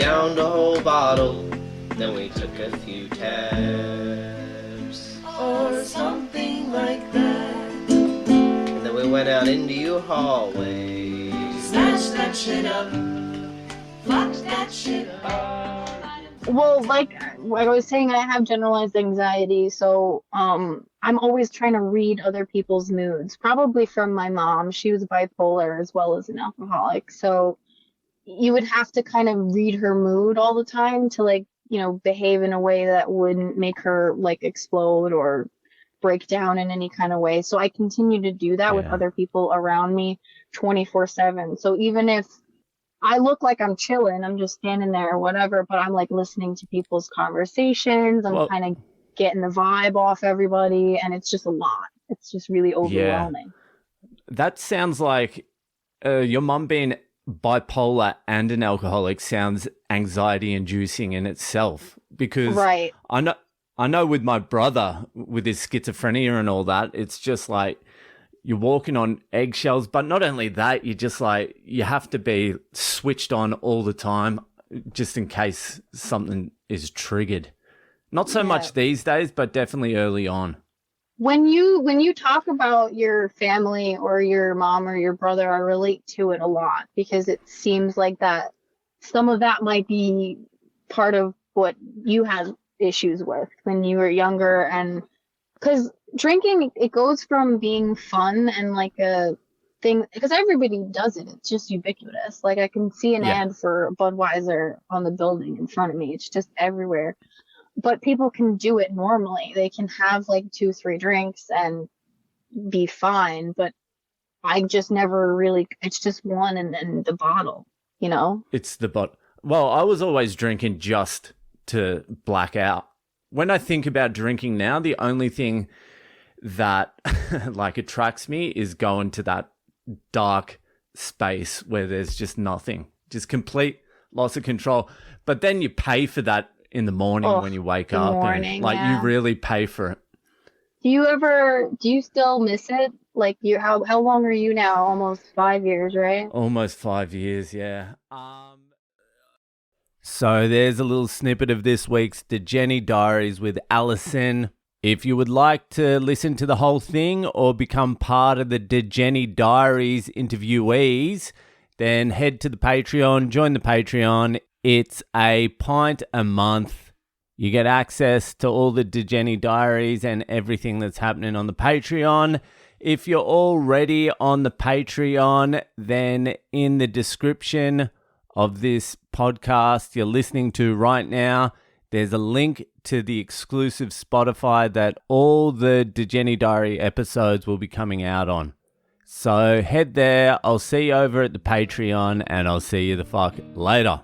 downed a whole bottle. Then we took a few tabs, or something like that. And then we went out into your hallway, snatched that shit up, locked that shit up. Well, like I was saying, I have generalized anxiety, so I'm always trying to read other people's moods. Probably from my mom. She was bipolar as well as an alcoholic, so you would have to kind of read her mood all the time to like, behave in a way that wouldn't make her like explode or break down in any kind of way. So I continue to do that with Yeah. other people around me 24/7. So even if I look like I'm chilling, I'm just standing there or whatever, but I'm like listening to people's conversations. I'm Well, kind of getting the vibe off everybody, and it's just a lot. It's just really overwhelming. that sounds like your mum being bipolar and an alcoholic sounds anxiety inducing in itself, because Right. I know with my brother with his schizophrenia and all that, it's just like you're walking on eggshells. But not only that, you just like you have to be switched on all the time just in case something is triggered. Not so much these days, but definitely early on. When you talk about your family or your mom or your brother, I relate to it a lot because it seems like that some of that might be part of what you had issues with when you were younger. And because drinking, it goes from being fun and like a thing, because everybody does it. It's just ubiquitous. Like I can see an ad for Budweiser on the building in front of me. It's just everywhere. But people can do it normally. They can have like 2-3 drinks and be fine. But I just never really, it's just one and then the bottle, It's well, I was always drinking just to black out. When I think about drinking now, the only thing that like attracts me is going to that dark space where there's just nothing, just complete loss of control. But then you pay for that in the morning when you wake up, and like you really pay for it. Do you still miss it? Like how long are you now? Almost 5 years, right? Almost 5 years, yeah. So there's a little snippet of this week's Degenny Diaries with Alison. If you would like to listen to the whole thing or become part of the Degenny Diaries interviewees, then head to the Patreon, join the Patreon. It's a pint a month. You get access to all the Degenny Diaries and everything that's happening on the Patreon. If you're already on the Patreon, then in the description of this podcast you're listening to right now, there's a link to the exclusive Spotify that all the Degenny Diary episodes will be coming out on. So head there. I'll see you over at the Patreon, and I'll see you the fuck later.